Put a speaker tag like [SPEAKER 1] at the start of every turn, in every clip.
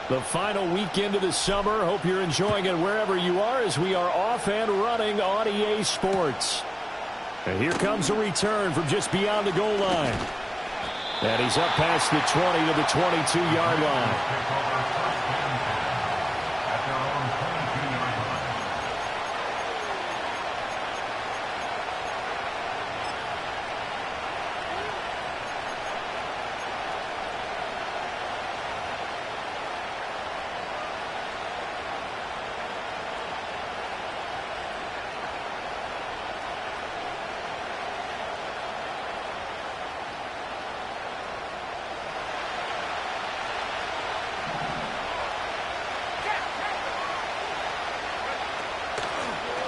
[SPEAKER 1] The final weekend of the summer. Hope you're enjoying it wherever you are as we are off and running on EA Sports. And here comes a return from just beyond the goal line. And he's up past the 20 to the 22-yard line.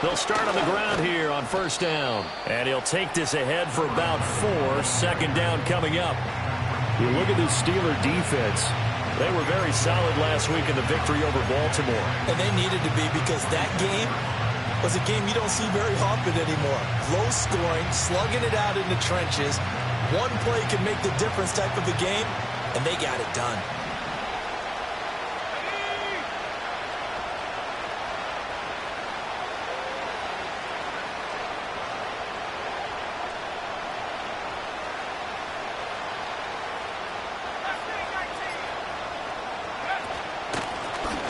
[SPEAKER 1] They'll start on the ground here on first down. And he'll take this ahead for about 4. Second down coming up. You look at this Steeler defense. They were very solid last week in the victory over Baltimore.
[SPEAKER 2] And they needed to be because that game was a game you don't see very often anymore. Low scoring, slugging it out in the trenches. One play can make the difference type of a game, and they got it done.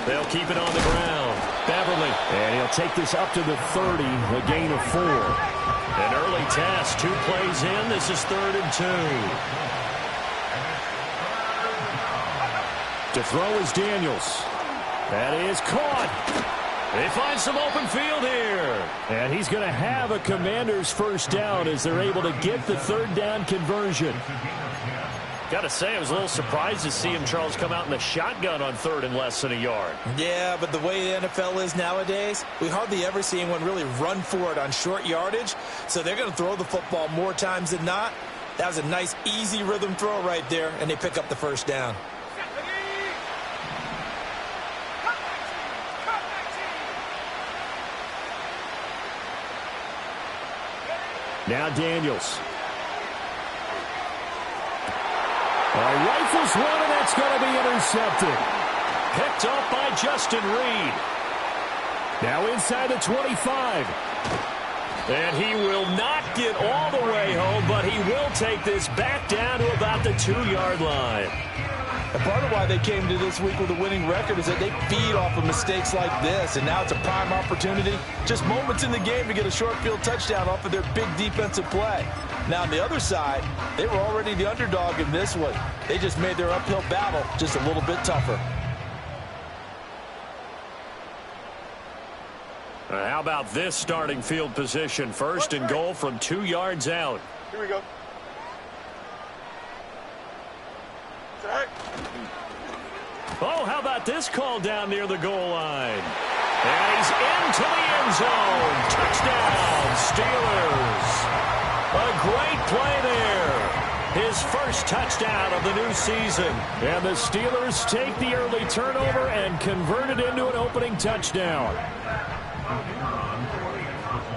[SPEAKER 1] They'll keep it on the ground. Beverly. And he'll take this up to the 30, a gain of 4. An early task. 2 plays in. This is 3rd and 2. To throw is Daniels. That is caught. They find some open field here. And he's going to have a Commanders first down as they're able to get the 3rd down conversion. Got to say, I was a little surprised to see him, Charles, come out in the shotgun on 3rd and less than a yard.
[SPEAKER 2] Yeah, but the way the NFL is nowadays, we hardly ever see anyone really run for it on short yardage. So they're going to throw the football more times than not. That was a nice, easy rhythm throw right there, and they pick up the first down.
[SPEAKER 1] Now Daniels. Rifles one, and that's going to be intercepted. Picked off by Justin Reed. Now inside the 25. And he will not get all the way home, but he will take this back down to about the 2-yard line.
[SPEAKER 2] And part of why they came to this week with a winning record is that they feed off of mistakes like this, and now it's a prime opportunity. Just moments in the game to get a short field touchdown off of their big defensive play. Now, on the other side, they were already the underdog in this one. They just made their uphill battle just a little bit tougher.
[SPEAKER 1] How about this starting field position? 1st and goal from 2 yards out.
[SPEAKER 3] Here we go.
[SPEAKER 1] Oh, how about this call down near the goal line? And he's into the end zone. Touchdown, Steelers. A great play there. His first touchdown of the new season. And the Steelers take the early turnover and convert it into an opening touchdown.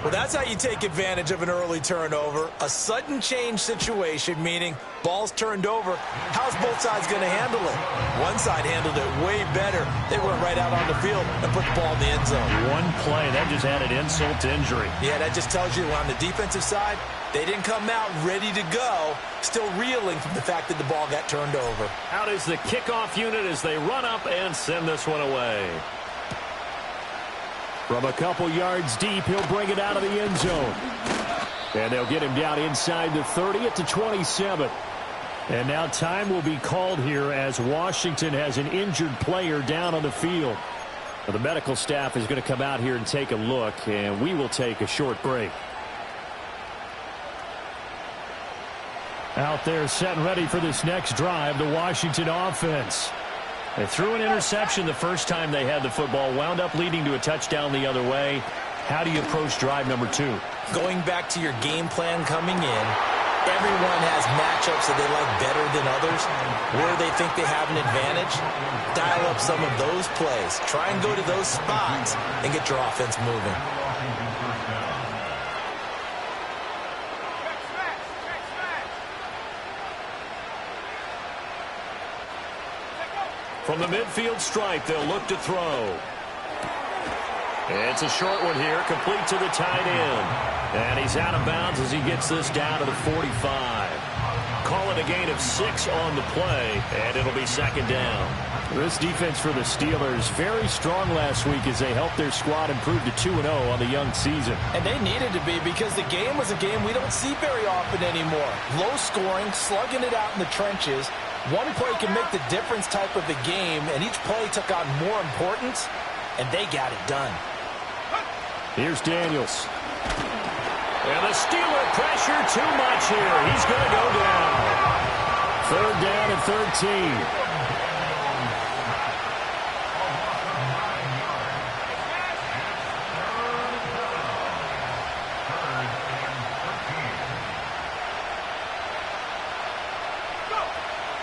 [SPEAKER 2] Well, that's how you take advantage of an early turnover. A sudden change situation, meaning ball's turned over. How's both sides going to handle it? One side handled it way better. They went right out on the field and put the ball in the end zone.
[SPEAKER 1] One play, that just added insult to injury.
[SPEAKER 2] Yeah, that just tells you on the defensive side, they didn't come out ready to go, still reeling from the fact that the ball got turned over.
[SPEAKER 1] Out is the kickoff unit as they run up and send this one away. From a couple yards deep, he'll bring it out of the end zone. And they'll get him down inside the 30 at the 27. And now time will be called here as Washington has an injured player down on the field. Now, the medical staff is going to come out here and take a look, and we will take a short break. Out there set and ready for this next drive, the Washington offense. They threw an interception the first time they had the football, wound up leading to a touchdown the other way. How do you approach drive number 2?
[SPEAKER 2] Going back to your game plan coming in, everyone has matchups that they like better than others. Where they think they have an advantage, dial up some of those plays. Try and go to those spots and get your offense moving.
[SPEAKER 1] From the midfield stripe, they'll look to throw. It's a short one here, complete to the tight end. And he's out of bounds as he gets this down to the 45. Call it a gain of 6 on the play, and it'll be second down.
[SPEAKER 3] This defense for the Steelers, very strong last week as they helped their squad improve to 2-0 on the young season.
[SPEAKER 2] And they needed to be, because the game was a game we don't see very often anymore. Low scoring, slugging it out in the trenches. One play can make the difference type of the game, and each play took on more importance, and they got it done.
[SPEAKER 3] Here's Daniels.
[SPEAKER 1] And the Steeler pressure too much here. He's going to go down.
[SPEAKER 3] Third down and 13.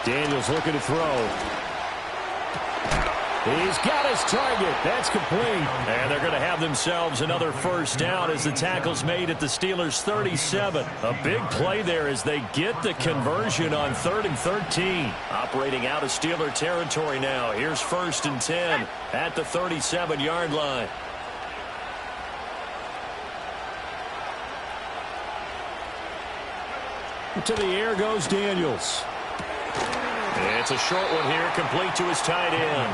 [SPEAKER 3] Daniels looking to throw. He's got his target. That's complete.
[SPEAKER 1] And they're going to have themselves another first down as the tackle's made at the Steelers' 37. A big play there as they get the conversion on 3rd and 13. Operating out of Steeler territory now. Here's 1st and 10 at the 37-yard line.
[SPEAKER 3] To the air goes Daniels.
[SPEAKER 1] It's a short one here, complete to his tight end.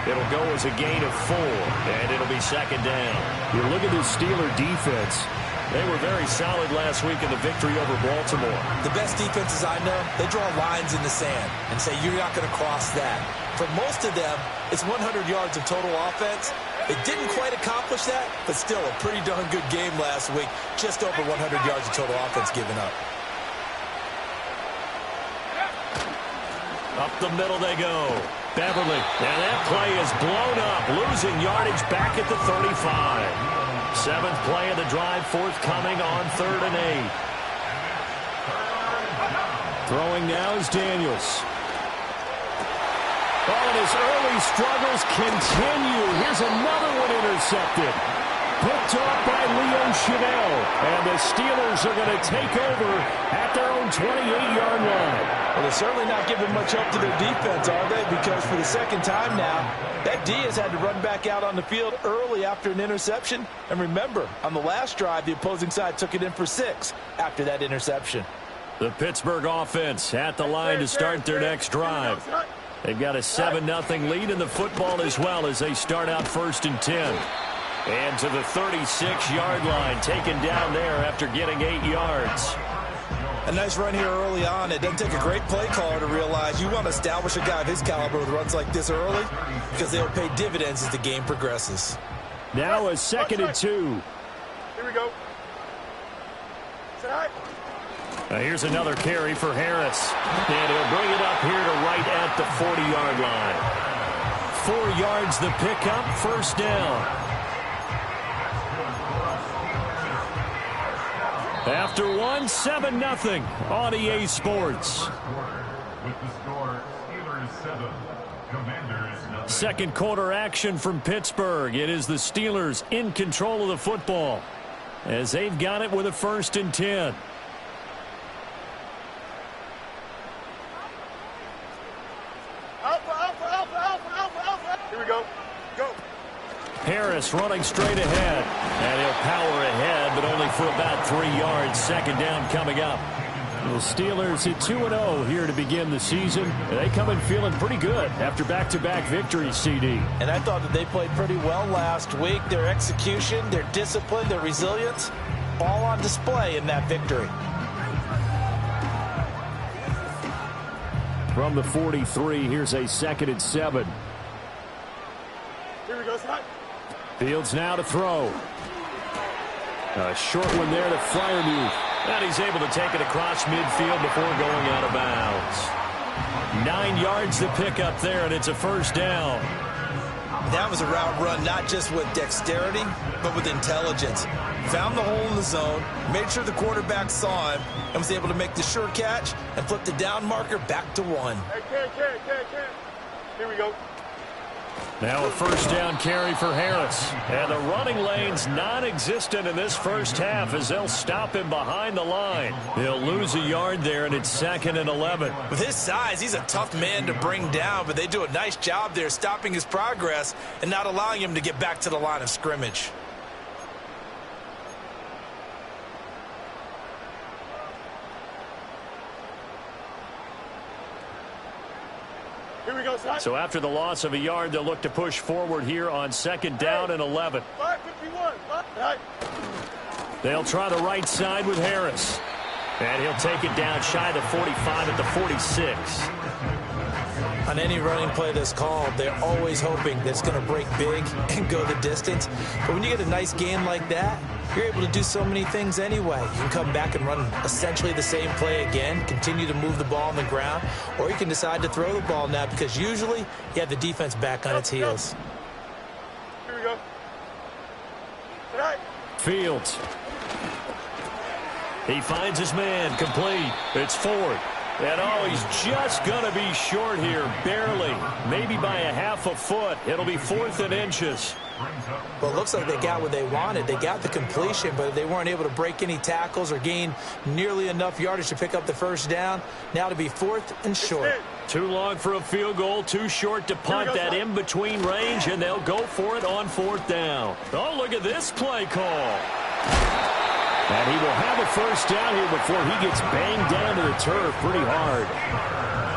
[SPEAKER 1] It'll go as a gain of 4, and it'll be second down.
[SPEAKER 3] You look at this Steeler defense.
[SPEAKER 1] They were very solid last week in the victory over Baltimore.
[SPEAKER 2] The best defenses I know, they draw lines in the sand and say you're not going to cross that. For most of them, it's 100 yards of total offense. They didn't quite accomplish that, but still a pretty darn good game last week. Just over 100 yards of total offense given up.
[SPEAKER 1] Up the middle they go. Beverly. And that play is blown up. Losing yardage back at the 35. 7th play of the drive forthcoming on 3rd and 8.
[SPEAKER 3] Throwing now is Daniels. Oh, and his early struggles continue. Here's another one intercepted. Picked off by Leo Chanel. And the Steelers are going to take over at their own 28-yard line.
[SPEAKER 2] Well, they're certainly not giving much hope to their defense, are they? Because for the second time now, that D has had to run back out on the field early after an interception. And remember, on the last drive, the opposing side took it in for 6 after that interception.
[SPEAKER 1] The Pittsburgh offense at the line to start their next drive. They've got a 7-0 lead in the football as well as they start out 1st and 10. And to the 36-yard line, taken down there after getting 8 yards.
[SPEAKER 2] A nice run here early on. It doesn't take a great play caller to realize you want to establish a guy of his caliber with runs like this early because they'll pay dividends as the game progresses.
[SPEAKER 3] Now a 2nd and 2.
[SPEAKER 4] Here we go.
[SPEAKER 1] Here's another carry for Harris. And he'll bring it up here to right at the 40-yard line. 4 yards the pickup, first down. After 1, 7-0 on EA Sports. Second quarter action from Pittsburgh. It is the Steelers in control of the football as they've got it with a 1st and 10.
[SPEAKER 4] Here we go. Go.
[SPEAKER 1] Harris running straight ahead. And he'll power ahead, but only for about 3 yards. Second down coming up.
[SPEAKER 3] The Steelers at 2-0 here to begin the season. They come in feeling pretty good after back-to-back victories, CD.
[SPEAKER 2] And I thought that they played pretty well last week. Their execution, their discipline, their resilience, all on display in that victory.
[SPEAKER 3] From the 43, here's a 2nd and 7.
[SPEAKER 4] Here we go, Scott.
[SPEAKER 3] Fields now to throw. A short one there to Freiermuth.
[SPEAKER 1] And he's able to take it across midfield before going out of bounds. 9 yards to pick up there, and it's a first down.
[SPEAKER 2] That was a route run not just with dexterity, but with intelligence. Found the hole in the zone, made sure the quarterback saw him, and was able to make the sure catch and flip the down marker back to 1.
[SPEAKER 4] Hey, Ken. Here we go.
[SPEAKER 3] Now a first down carry for Harris. And the running lane's non-existent in this first half as they'll stop him behind the line. He'll lose a yard there, and it's 2nd and 11.
[SPEAKER 2] With his size, he's a tough man to bring down, but they do a nice job there stopping his progress and not allowing him to get back to the line of scrimmage.
[SPEAKER 4] Here we go, son.
[SPEAKER 3] So after the loss of a yard, they'll look to push forward here on 2nd down and 11.
[SPEAKER 4] 551. Right.
[SPEAKER 3] They'll try the right side with Harris. And he'll take it down shy of the 45 at the 46.
[SPEAKER 2] On any running play that's called, they're always hoping that it's going to break big and go the distance. But when you get a nice game like that, you're able to do so many things anyway. You can come back and run essentially the same play again, continue to move the ball on the ground, or you can decide to throw the ball now because usually you have the defense back on its heels.
[SPEAKER 4] Here we go. Right.
[SPEAKER 3] Fields. He finds his man, complete. It's Ford. And oh, he's just going to be short here, barely. Maybe by a half a foot. It'll be 4th and inches.
[SPEAKER 2] Well, it looks like they got what they wanted. They got the completion, but they weren't able to break any tackles or gain nearly enough yardage to pick up the first down. Now to be 4th and short.
[SPEAKER 3] Too long for a field goal, too short to punt that in-between range, and they'll go for it on 4th down. Oh, look at this play call. And he will have a first down here before he gets banged down to the turf pretty hard.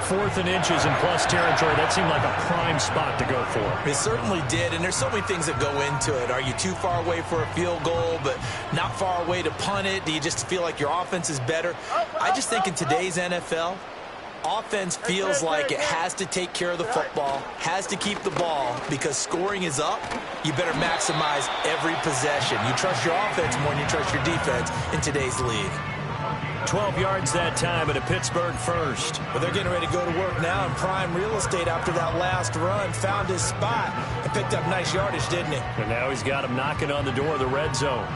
[SPEAKER 3] 4th and inches in plus territory. That seemed like a prime spot to go for.
[SPEAKER 2] It certainly did, and there's so many things that go into it. Are you too far away for a field goal, but not far away to punt it? Do you just feel like your offense is better? I just think in today's NFL, offense feels like it has to take care of the football, has to keep the ball, because scoring is up. You better maximize every possession. You trust your offense more than you trust your defense in today's league.
[SPEAKER 3] 12 yards that time at a Pittsburgh first.
[SPEAKER 2] But they're getting ready to go to work now in prime real estate after that last run. Found his spot and picked up nice yardage, didn't he?
[SPEAKER 3] And now he's got him knocking on the door of the red zone.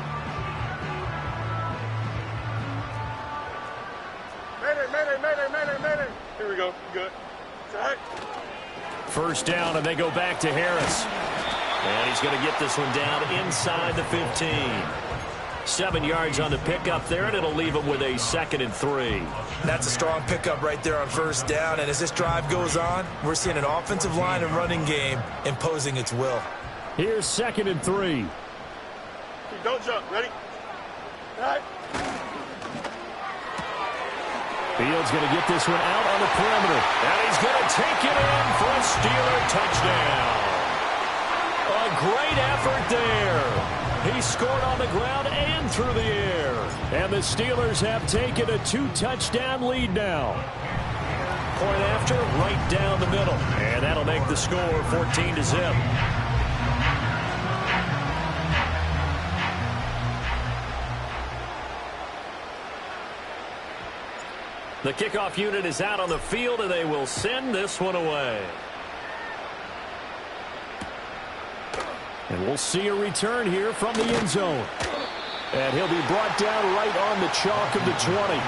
[SPEAKER 4] Mayday. Here we go. Good. Right.
[SPEAKER 3] First down, and they go back to Harris. And he's going to get this one down inside the 15. 7 yards on the pickup there, and it'll leave him with a 2nd and 3.
[SPEAKER 2] That's a strong pickup right there on first down. And as this drive goes on, we're seeing an offensive line and running game imposing its will.
[SPEAKER 3] Here's 2nd and 3.
[SPEAKER 4] Don't jump. Ready? Right.
[SPEAKER 3] Fields going to get this one out on the perimeter. And he's going to take it in for a Steeler touchdown. A great effort there. He scored on the ground and through the air. And the Steelers have taken a 2-touchdown lead now. Point after, right down the middle. And that'll make the score 14-0. The kickoff unit is out on the field, and they will send this one away. And we'll see a return here from the end zone. And he'll be brought down right on the chalk of the 20.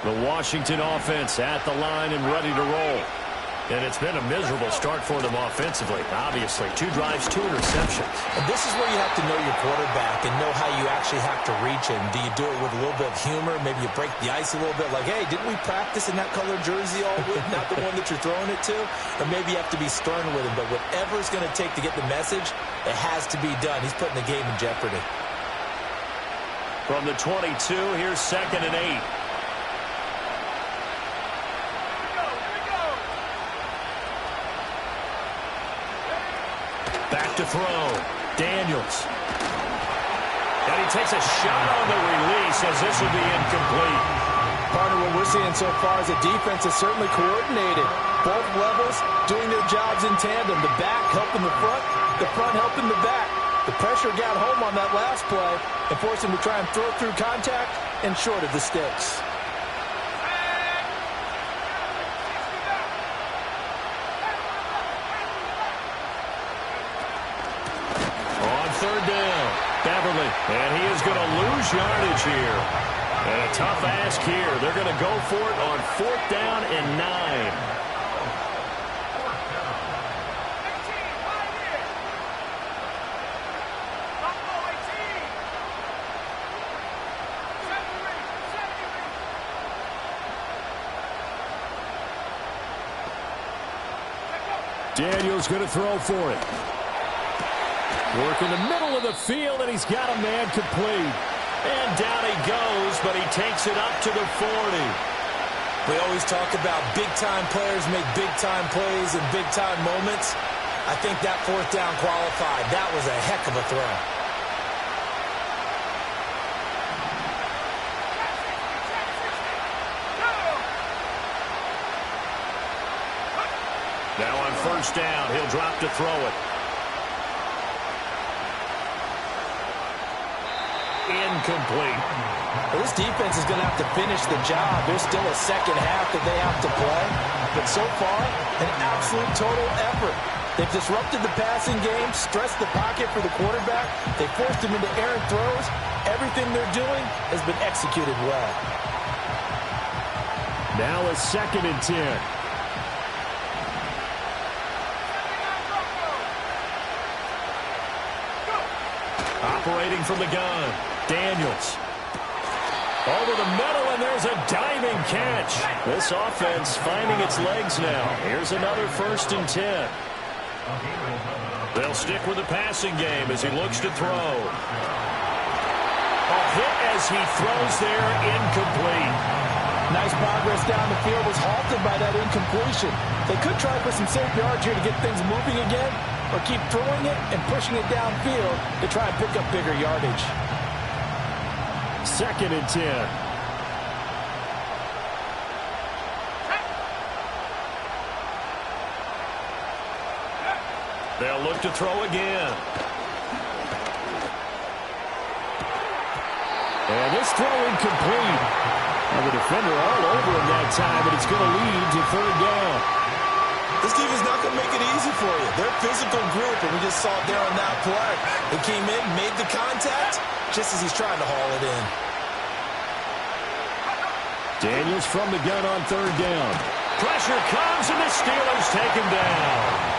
[SPEAKER 3] The Washington offense at the line and ready to roll. And it's been a miserable start for them offensively, obviously. 2 drives, 2 interceptions.
[SPEAKER 2] And this is where you have to know your quarterback and know how you actually have to reach him. Do you do it with a little bit of humor? Maybe you break the ice a little bit, like, hey, didn't we practice in that colored jersey all week, not the one that you're throwing it to? Or maybe you have to be stern with him. But whatever it's going to take to get the message, it has to be done. He's putting the game in jeopardy.
[SPEAKER 3] From the 22, here's 2nd and 8. Back to throw. Daniels. And he takes a shot on the release as this will be incomplete.
[SPEAKER 2] Partner, what we're seeing so far is the defense is certainly coordinated. Both levels doing their jobs in tandem. The back helping the front helping the back. The pressure got home on that last play and forced him to try and throw through contact and short of the sticks.
[SPEAKER 1] third down. Beverly, and he is going to lose yardage here. And a tough ask here. They're going to go for it on 4th down and 9.
[SPEAKER 3] Daniels going to throw for it. Work in the middle of the field, and he's got a man complete.
[SPEAKER 1] And down he goes, but he takes it up to the 40.
[SPEAKER 2] We always talk about big-time players make big-time plays in big-time moments. I think that 4th down qualified. That was a heck of a throw.
[SPEAKER 1] Now on 1st down, he'll drop to throw it. Incomplete.
[SPEAKER 2] Well, this defense is going to have to finish the job. There's still a second half that they have to play. But so far, an absolute total effort. They've disrupted the passing game, stressed the pocket for the quarterback. They forced him into errant throws. Everything they're doing has been executed well.
[SPEAKER 3] Now a 2nd and 10.
[SPEAKER 1] Operating from the gun, Daniels. Over the middle, and there's a diving catch. This offense finding its legs now. Here's another 1st and 10. They'll stick with the passing game as he looks to throw. A hit as he throws there, incomplete.
[SPEAKER 2] Nice progress down the field was halted by that incompletion. They could try for some safe yards here to get things moving again, or keep throwing it and pushing it downfield to try and pick up bigger yardage.
[SPEAKER 3] 2nd and 10.
[SPEAKER 1] They'll look to throw again.
[SPEAKER 3] And this throw incomplete. And the defender all over him that time, but it's going to lead to 3rd down.
[SPEAKER 2] This defense is not going to make it easy for you. They're a physical group, and we just saw it there on that play. They came in, made the contact, just as he's trying to haul it in.
[SPEAKER 3] Daniels from the gun on 3rd down.
[SPEAKER 1] Pressure comes, and the Steelers take him down.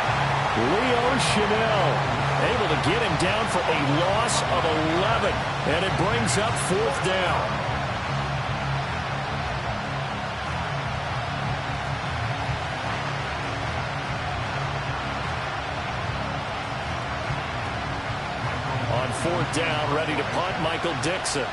[SPEAKER 3] Leo Chenal able to get him down for a loss of 11, and it brings up 4th down. On 4th down, ready to punt, Michael Dixon.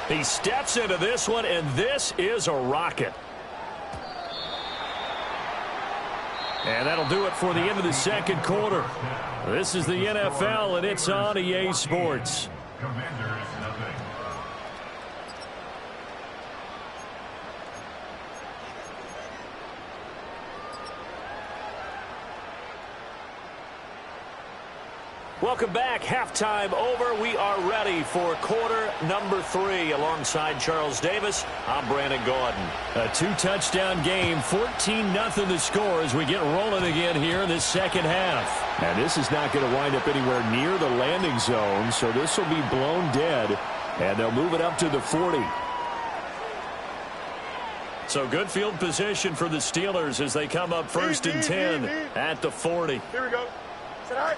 [SPEAKER 3] He steps into this one, and this is a rocket. And that'll do it for the end of the 2nd quarter. This is the NFL, and it's on EA Sports. Welcome back. Halftime over. We are ready for quarter number 3. Alongside Charles Davis, I'm Brandon Gaudin. A 2-touchdown game, 14-0 the score as we get rolling again here in this 2nd half. And this is not going to wind up anywhere near the landing zone, so this will be blown dead, and they'll move it up to the 40. So good field position for the Steelers as they come up 1st and 10 at the 40.
[SPEAKER 4] Here we go. Sit high.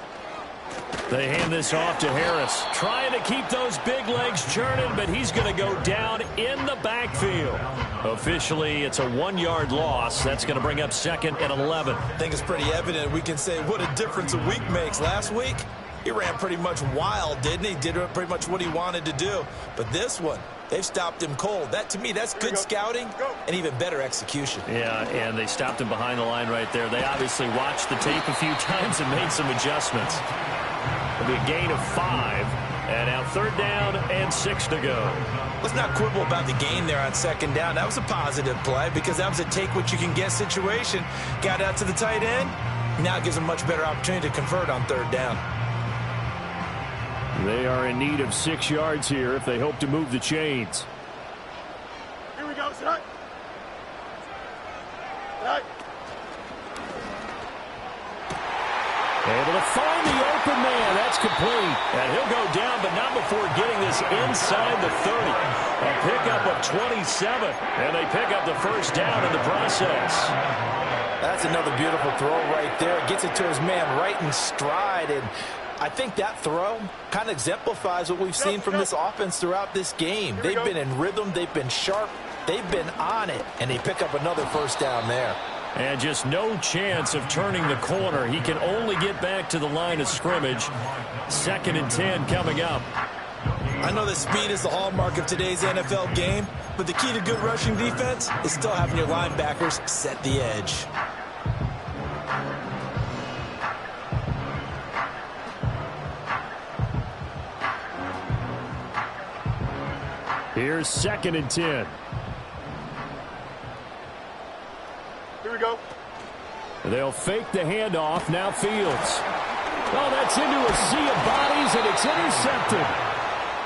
[SPEAKER 1] They hand this off to Harris, trying to keep those big legs churning, but he's going to go down in the backfield. Officially, it's a 1-yard loss. That's going to bring up 2nd and 11.
[SPEAKER 2] I think it's pretty evident. We can say what a difference a week makes. Last week, he ran pretty much wild, didn't he? Did pretty much what he wanted to do. But this one, they've stopped him cold. That, to me, that's good scouting and even better execution.
[SPEAKER 1] Yeah, and they stopped him behind the line right there. They obviously watched the tape a few times and made some adjustments. It'll be a gain of 5, and now 3rd down and 6 to go.
[SPEAKER 2] Let's not quibble about the gain there on 2nd down. That was a positive play because that was a take-what-you-can-get situation. Got out to the tight end. Now it gives him a much better opportunity to convert on 3rd down.
[SPEAKER 3] They are in need of 6 yards here if they hope to move the chains.
[SPEAKER 4] Here we go, tonight. Tonight.
[SPEAKER 3] Able to find the open man. That's complete.
[SPEAKER 1] And he'll go down, but not before getting this inside the 30. A pickup of 27. And they pick up the first down in the process.
[SPEAKER 2] That's another beautiful throw right there. Gets it to his man right in stride. And I think that throw kind of exemplifies what we've seen from this offense throughout this game. They've been in rhythm. They've been sharp. They've been on it. And they pick up another first down there.
[SPEAKER 1] And just no chance of turning the corner. He can only get back to the line of scrimmage. 2nd and 10 coming up.
[SPEAKER 2] I know that speed is the hallmark of today's NFL game, but the key to good rushing defense is still having your linebackers set the edge.
[SPEAKER 3] Here's 2nd and 10.
[SPEAKER 4] Here we go.
[SPEAKER 3] They'll fake the handoff. Now Fields. Oh, that's into a sea of bodies, and it's intercepted.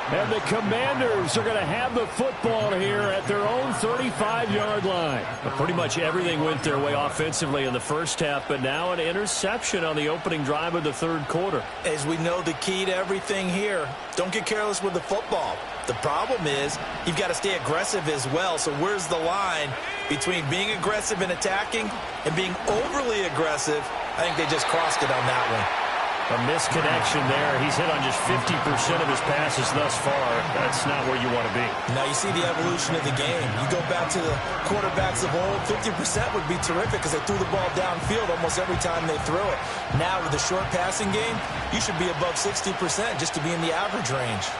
[SPEAKER 3] And the Commanders are going to have the football here at their own 35-yard line.
[SPEAKER 1] Well, pretty much everything went their way offensively in the first half, but now an interception on the opening drive of the 3rd quarter.
[SPEAKER 2] As we know, the key to everything here, don't get careless with the football. The problem is you've got to stay aggressive as well. So where's the line between being aggressive and attacking and being overly aggressive? I think they just crossed it on that one.
[SPEAKER 1] A misconnection there. He's hit on just 50% of his passes thus far. That's not where you want to be.
[SPEAKER 2] Now you see the evolution of the game. You go back to the quarterbacks of old, 50% would be terrific because they threw the ball downfield almost every time they threw it. Now with the short passing game, you should be above 60% just to be in the average range.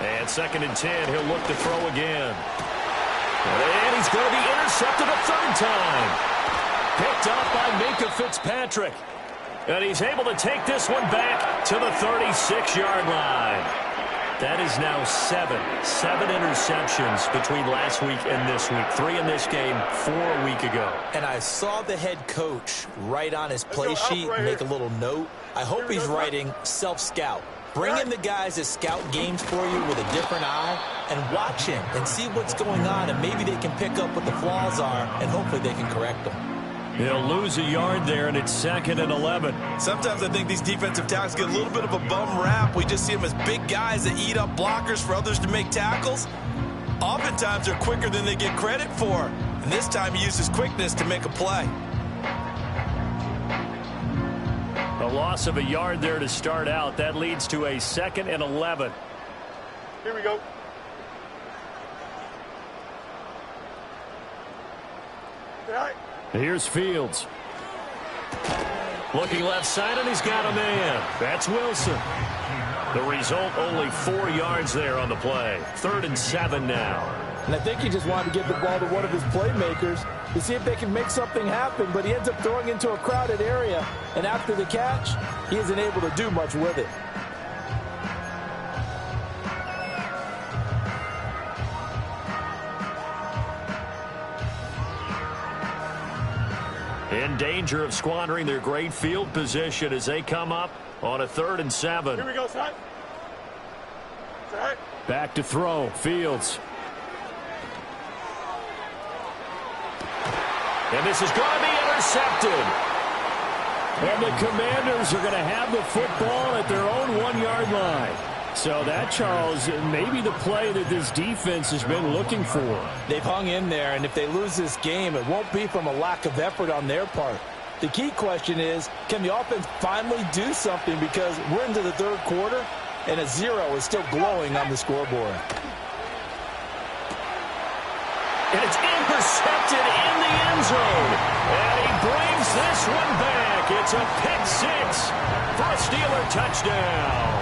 [SPEAKER 1] And 2nd and 10, he'll look to throw again. And he's going to be intercepted a 3rd time. Picked up by Minkah Fitzpatrick. And he's able to take this one back to the 36-yard line. That is now 7 interceptions between last week and this week. 3 in this game, 4 a week ago.
[SPEAKER 2] And I saw the head coach write on his play sheet, make a little note. I hope he's writing self-scout. Bring in the guys that scout games for you with a different eye and watch him and see what's going on, and maybe they can pick up what the flaws are, and hopefully they can correct them.
[SPEAKER 1] He'll lose a yard there, and it's 2nd and 11.
[SPEAKER 2] Sometimes I think these defensive tackles get a little bit of a bum rap. We just see them as big guys that eat up blockers for others to make tackles. Oftentimes they're quicker than they get credit for, and this time he uses quickness to make a play.
[SPEAKER 1] A loss of a yard there to start out. That leads to a 2nd and 11.
[SPEAKER 4] Here we go. Tonight.
[SPEAKER 3] Here's Fields.
[SPEAKER 1] Looking left side, and he's got a man. That's Wilson. The result, only 4 yards there on the play. 3rd and 7 now.
[SPEAKER 2] And I think he just wanted to get the ball to one of his playmakers to see if they can make something happen, but he ends up throwing into a crowded area, and after the catch, he isn't able to do much with it.
[SPEAKER 1] In danger of squandering their great field position as they come up on a 3rd and 7.
[SPEAKER 4] Here we go, side. Side.
[SPEAKER 3] Back to throw. Fields.
[SPEAKER 1] And this is going to be intercepted.
[SPEAKER 3] And the Commanders are going to have the football at their own 1-yard line. So that, Charles, may be the play that this defense has been looking for.
[SPEAKER 2] They've hung in there, and if they lose this game, it won't be from a lack of effort on their part. The key question is, can the offense finally do something? Because we're into the 3rd quarter, and a 0 is still glowing on the scoreboard.
[SPEAKER 1] And it's intercepted in the end zone. And he brings this one back. It's a pick-6 for a Steeler touchdown.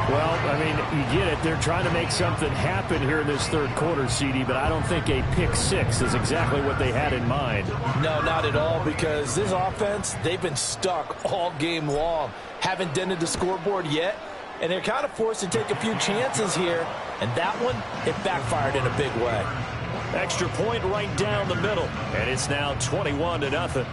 [SPEAKER 3] Well, I mean, you get it. They're trying to make something happen here in this 3rd quarter, CD, but I don't think a pick-6 is exactly what they had in mind.
[SPEAKER 2] No, not at all, because this offense, they've been stuck all game long. Haven't dented the scoreboard yet, and they're kind of forced to take a few chances here. And that one, it backfired in a big way.
[SPEAKER 1] Extra point right down the middle, and it's now 21-0.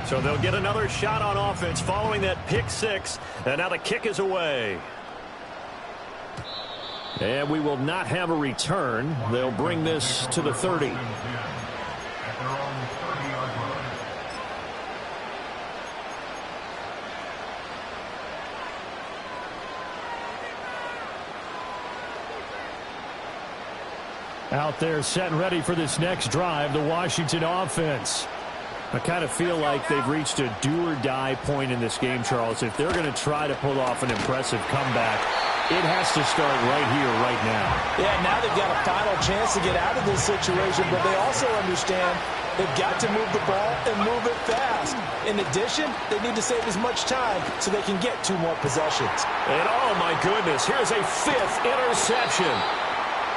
[SPEAKER 1] So they'll get another shot on offense following that pick six, and now the kick is away. And we will not have a return. They'll bring this to the 30. Out there set and ready for this next drive, the Washington offense. I kind of feel like they've reached a do-or-die point in this game, Charles. If they're going to try to pull off an impressive comeback, it has to start right here, right now.
[SPEAKER 2] Yeah, now they've got a final chance to get out of this situation, but they also understand they've got to move the ball and move it fast. In addition, they need to save as much time so they can get 2 more possessions.
[SPEAKER 1] And oh my goodness, here's a 5th interception.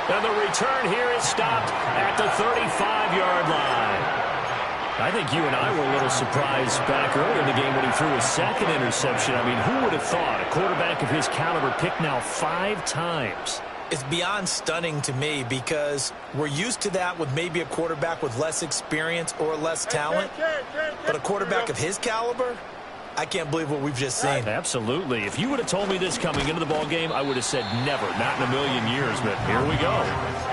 [SPEAKER 1] And the return here is stopped at the 35-yard line. I think you and I were a little surprised back early in the game when he threw his 2nd interception. I mean, who would have thought a quarterback of his caliber picked now 5 times?
[SPEAKER 2] It's beyond stunning to me because we're used to that with maybe a quarterback with less experience or less talent. But a quarterback of his caliber, I can't believe what we've just seen.
[SPEAKER 1] Absolutely. If you would have told me this coming into the ballgame, I would have said never, not in a million years. But here we go.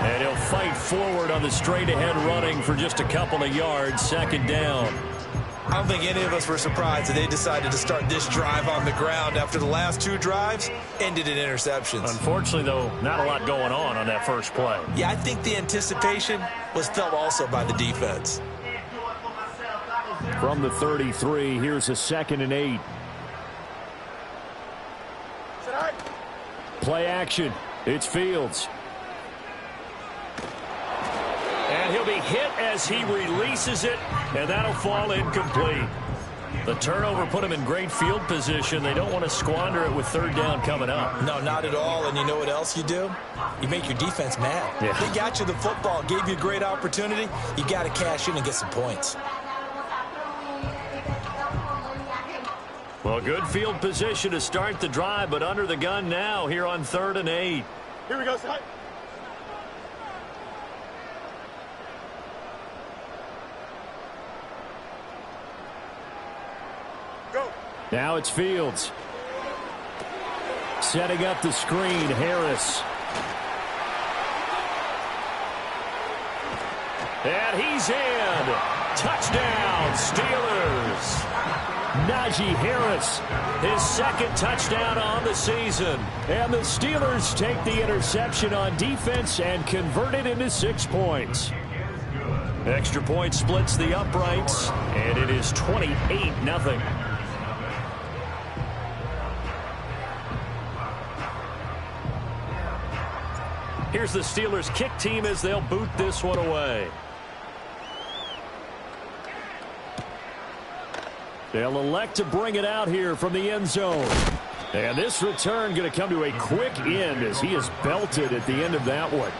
[SPEAKER 1] And he'll fight forward on the straight-ahead running for just a couple of yards, 2nd down.
[SPEAKER 2] I don't think any of us were surprised that they decided to start this drive on the ground after the last 2 drives ended in interceptions.
[SPEAKER 1] Unfortunately, though, not a lot going on that first play.
[SPEAKER 2] Yeah, I think the anticipation was felt also by the defense.
[SPEAKER 3] From the 33, here's a 2nd and 8. Play action. It's Fields.
[SPEAKER 1] And he'll be hit as he releases it, and that'll fall incomplete. The turnover put him in great field position. They don't want to squander it with 3rd down coming up.
[SPEAKER 2] No, not at all. And you know what else you do? You make your defense mad.
[SPEAKER 1] Yeah.
[SPEAKER 2] They got you the football, gave you a great opportunity. You got to cash in and get some points.
[SPEAKER 1] Well, good field position to start the drive, but under the gun now here on 3rd and 8.
[SPEAKER 4] Here we go, Scott. Go.
[SPEAKER 3] Now it's Fields. Setting up the screen, Harris.
[SPEAKER 1] And he's in. Touchdown, Steelers.
[SPEAKER 3] Najee Harris,
[SPEAKER 1] His 2nd touchdown on the season.
[SPEAKER 3] and the Steelers take the interception on defense and convert it into 6 points.
[SPEAKER 1] Extra point splits the uprights, and it is 28-0. Here's the Steelers kick team as they'll boot this one away.
[SPEAKER 3] They'll elect to bring it out here from the end zone. And this return going to come to a quick end as he is belted at the end of that one.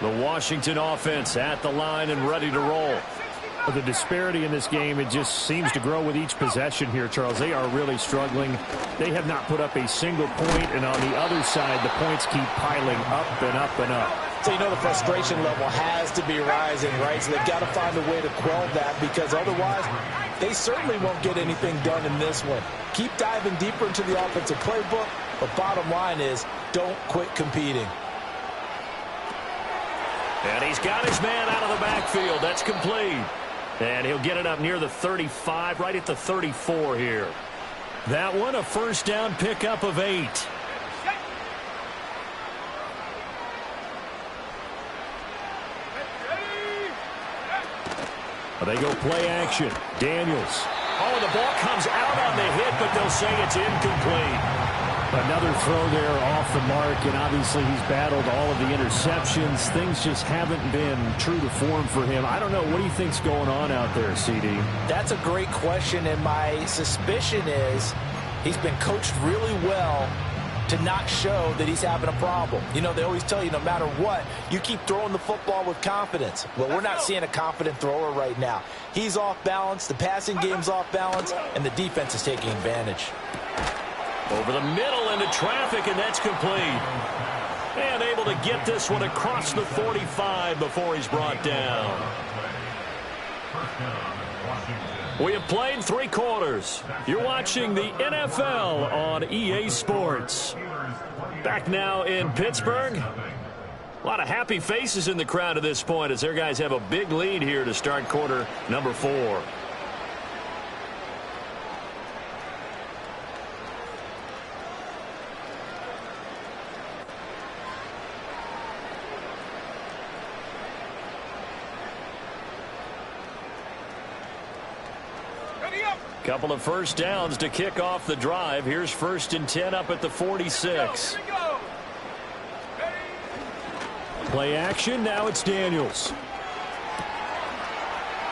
[SPEAKER 1] The Washington offense at the line and ready to roll.
[SPEAKER 3] The disparity in this game, it just seems to grow with each possession here, Charles. They are really struggling. They have not put up a single point, and on the other side, the points keep piling up and up and up.
[SPEAKER 2] So you know the frustration level has to be rising, right? So they've got to find a way to quell that because otherwise they certainly won't get anything done in this one. Keep diving deeper into the offensive playbook, but bottom line is don't quit competing.
[SPEAKER 1] And he's got his man out of the backfield. That's complete. And he'll get it up near the 35, right at the 34 here. That one, a 1st down pickup of 8.
[SPEAKER 3] They go play action. Daniels.
[SPEAKER 1] Oh, the ball comes out on the hit, but they'll say it's incomplete.
[SPEAKER 3] Another throw there off the mark, and obviously he's battled all of the interceptions. Things just haven't been true to form for him. I don't know. What do you think's going on out there, CD?
[SPEAKER 2] That's a great question, and my suspicion is he's been coached really well to not show that he's having a problem. You know, they always tell you no matter what, you keep throwing the football with confidence. Well, we're not seeing a confident thrower right now. He's off balance, the passing game's off balance, and the defense is taking advantage.
[SPEAKER 1] Over the middle into traffic, and that's complete. And able to get this one across the 45 before he's brought down. We have played 3 quarters. You're watching the NFL on EA Sports. Back now in Pittsburgh. A lot of happy faces in the crowd at this point as their guys have a big lead here to start quarter number 4. Couple of first downs to kick off the drive. Here's 1st and 10 up at the 46. Play action. Now it's Daniels.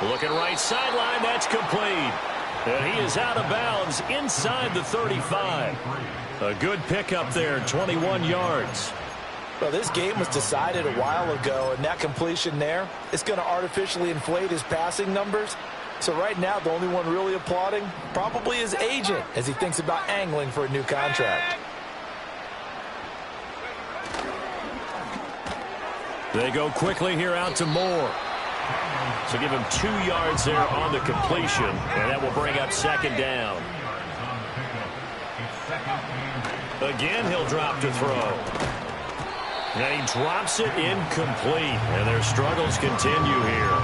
[SPEAKER 1] Looking right sideline. That's complete. And he is out of bounds inside the 35. A good pickup there, 21 yards.
[SPEAKER 2] Well, this game was decided a while ago, and that completion there is going to artificially inflate his passing numbers. So right now, the only one really applauding probably his agent as he thinks about angling for a new contract.
[SPEAKER 1] They go quickly here out to Moore. So give him 2 yards there on the completion, and that will bring up 2nd down. Again, he'll drop to throw. And he drops it incomplete, and their struggles continue here.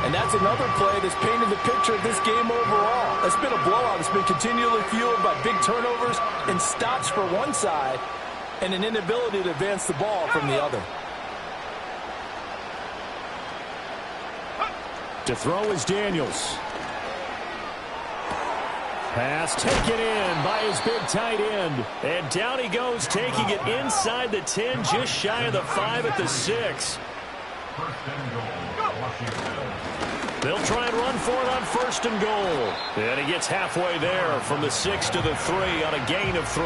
[SPEAKER 2] And that's another play that's painted the picture of this game overall. It's been a blowout. It's been continually fueled by big turnovers and stops for one side and an inability to advance the ball from the other.
[SPEAKER 3] To throw is Daniels. Pass taken in by his big tight end.
[SPEAKER 1] And down he goes, taking it inside the 10, just shy of the 5 at the 6. They'll try and run for it on 1st and goal. And he gets halfway there from the 6 to the 3 on a gain of 3.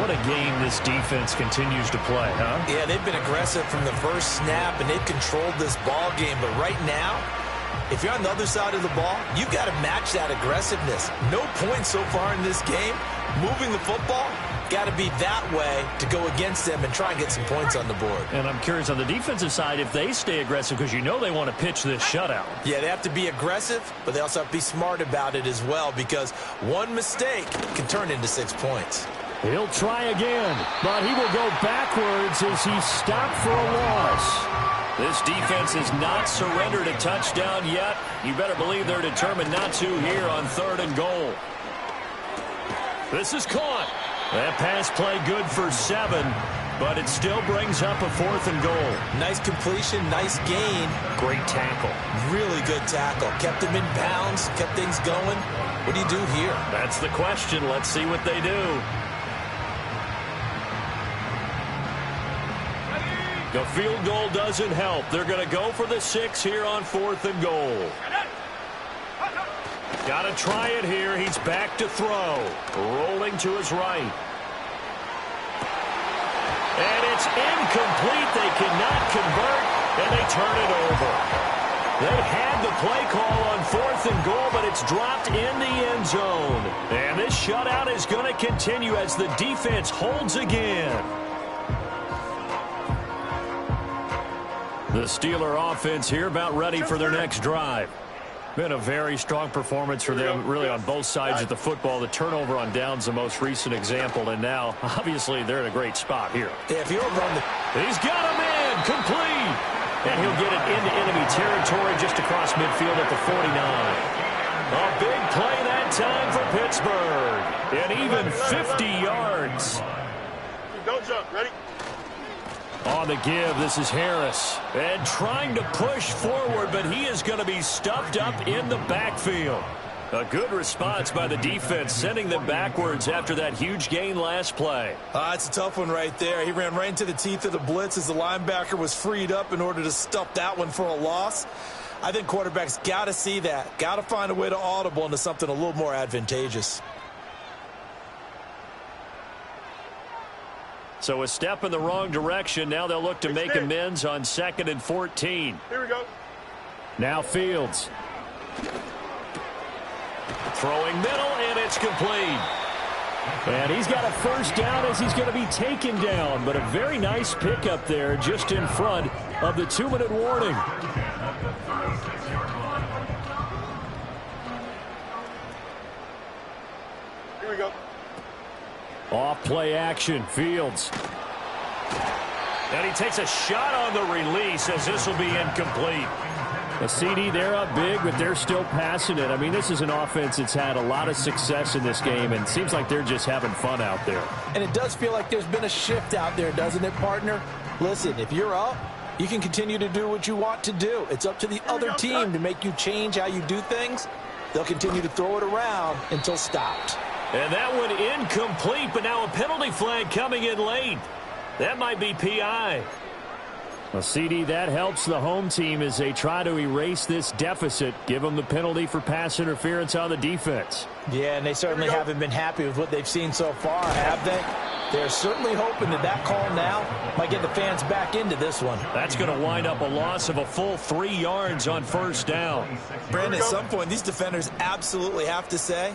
[SPEAKER 1] What a game this defense continues to play, huh?
[SPEAKER 2] Yeah, they've been aggressive from the first snap, and they've controlled this ball game. But right now, if you're on the other side of the ball, you've got to match that aggressiveness. No points so far in this game. Moving the football, got to be that way to go against them and try and get some points on the board.
[SPEAKER 1] And I'm curious on the defensive side if they stay aggressive, because you know they want to pitch this shutout.
[SPEAKER 2] Yeah, they have to be aggressive, but they also have to be smart about it as well, because one mistake can turn into 6 points.
[SPEAKER 3] He'll try again, but he will go backwards as he stopped for a loss.
[SPEAKER 1] This defense has not surrendered a touchdown yet. You better believe they're determined not to here on 3rd and goal. This is caught. That pass play good for 7, but it still brings up a 4th and goal.
[SPEAKER 2] Nice completion, nice gain.
[SPEAKER 1] Great tackle.
[SPEAKER 2] Really good tackle. Kept him in bounds, kept things going. What do you do here?
[SPEAKER 1] That's the question. Let's see what they do. The field goal doesn't help. They're going to go for the 6 here on 4th and goal. Got to try it here. He's back to throw. Rolling to his right. And it's incomplete. They cannot convert, and they turn it over. They had the play call on 4th and goal, but it's dropped in the end zone. And this shutout is going to continue as the defense holds again. The Steeler offense here about ready for their next drive. Been a very strong performance for them, really, on both sides of the football. The turnover on downs, the most recent example, and now, obviously, they're in a great spot here.
[SPEAKER 2] Yeah, if you're on the...
[SPEAKER 1] He's got a man, complete! And he'll get it into enemy territory just across midfield at the 49. A big play that time for Pittsburgh. And even 50 yards.
[SPEAKER 4] Don't jump. Ready?
[SPEAKER 1] On the give, this is Harris. And trying to push forward, but he is going to be stuffed up in the backfield. A good response by the defense, sending them backwards after that huge gain last play.
[SPEAKER 2] It's a tough one right there. He ran right into the teeth of the blitz as the linebacker was freed up in order to stuff that one for a loss. I think quarterbacks got to see that. Got to find a way to audible into something a little more advantageous.
[SPEAKER 1] So a step in the wrong direction. Now they'll look to make amends on 2nd and 14.
[SPEAKER 4] Here we go.
[SPEAKER 3] Now Fields.
[SPEAKER 1] Throwing middle, and it's complete.
[SPEAKER 3] And he's got a first down as he's going to be taken down. But a very nice pickup there just in front of the 2-minute warning.
[SPEAKER 4] Here we go.
[SPEAKER 3] Off play action, Fields.
[SPEAKER 1] And he takes a shot on the release as this will be incomplete.
[SPEAKER 3] A CD, they're up big, but they're still passing it. I mean, this is an offense that's had a lot of success in this game, and it seems like they're just having fun out there.
[SPEAKER 2] And it does feel like there's been a shift out there, doesn't it, partner? Listen, if you're up, you can continue to do what you want to do. It's up to the other team to make you change how you do things. They'll continue to throw it around until stopped.
[SPEAKER 1] And that one incomplete, but now a penalty flag coming in late. That might be PI.
[SPEAKER 3] Well, CD, that helps the home team as they try to erase this deficit, give them the penalty for pass interference on the defense.
[SPEAKER 2] Yeah, and they certainly haven't been happy with what they've seen so far, have they? They're certainly hoping that that call now might get the fans back into this one.
[SPEAKER 1] That's going to wind up a loss of a full 3 yards on first down.
[SPEAKER 2] Brandon, at some point, these defenders absolutely have to say,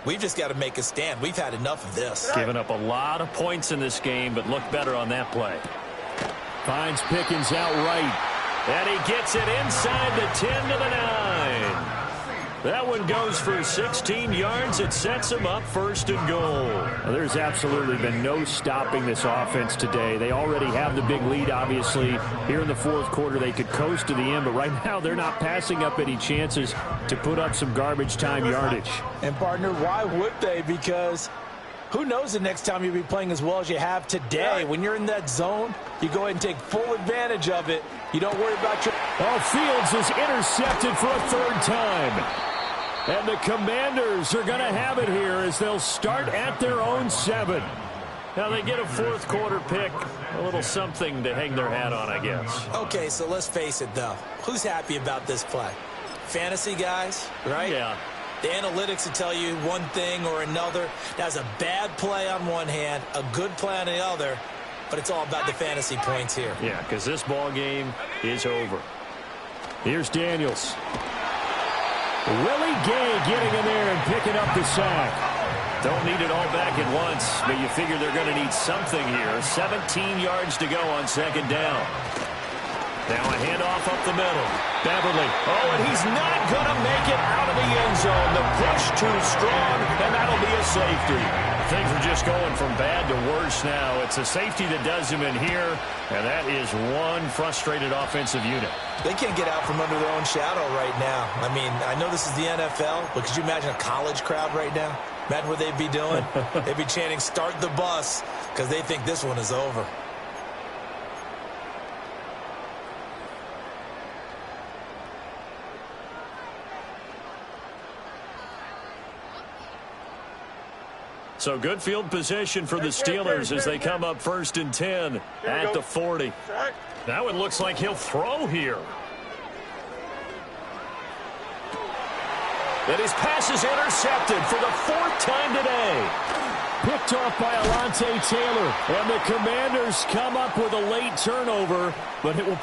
[SPEAKER 2] we've just got to make a stand. We've had enough of this.
[SPEAKER 1] Giving up a lot of points in this game, but look better on that play.
[SPEAKER 3] Finds Pickens out right.
[SPEAKER 1] And he gets it inside the 10 to the 9. That one goes for 16 yards. It sets him up 1st and goal.
[SPEAKER 3] Well, there's absolutely been no stopping this offense today. They already have the big lead, obviously. Here in the 4th quarter, they could coast to the end, but right now they're not passing up any chances to put up some garbage time yardage.
[SPEAKER 2] And, partner, why would they? Because who knows the next time you'll be playing as well as you have today. When you're in that zone, you go ahead and take full advantage of it. You don't worry about your...
[SPEAKER 3] Oh, Fields is intercepted for a 3rd time. And the Commanders are going to have it here as they'll start at their own 7.
[SPEAKER 1] Now they get a 4th quarter pick. A little something to hang their hat on, I guess.
[SPEAKER 2] Okay, so let's face it, though. Who's happy about this play? Fantasy guys, right?
[SPEAKER 1] Yeah.
[SPEAKER 2] The analytics will tell you one thing or another. That's a bad play on one hand, a good play on the other, but it's all about the fantasy points here.
[SPEAKER 1] Yeah, because this ball game is over.
[SPEAKER 3] Here's Daniels. Willie Gay getting in there and picking up the sack.
[SPEAKER 1] Don't need it all back at once, but you figure they're going to need something here. 17 yards to go on 2nd down. Now a handoff up the middle. Beverly. Oh, and he's not going to make it out of the end zone. The push too strong, and that'll be a safety. Things are just going from bad to worse now. It's a safety that does him in here, and that is one frustrated offensive unit.
[SPEAKER 2] They can't get out from under their own shadow right now. I mean, I know this is the NFL, but could you imagine a college crowd right now? Imagine what they'd be doing. They'd be chanting, "Start the bus," because they think this one is over.
[SPEAKER 1] So good field position for the Steelers as they come up 1st and 10 at the 40. That one looks like he'll throw here. And his pass is intercepted for the 4th time today.
[SPEAKER 3] Picked off by Alontae Taylor. And the Commanders come up with a late turnover, but it will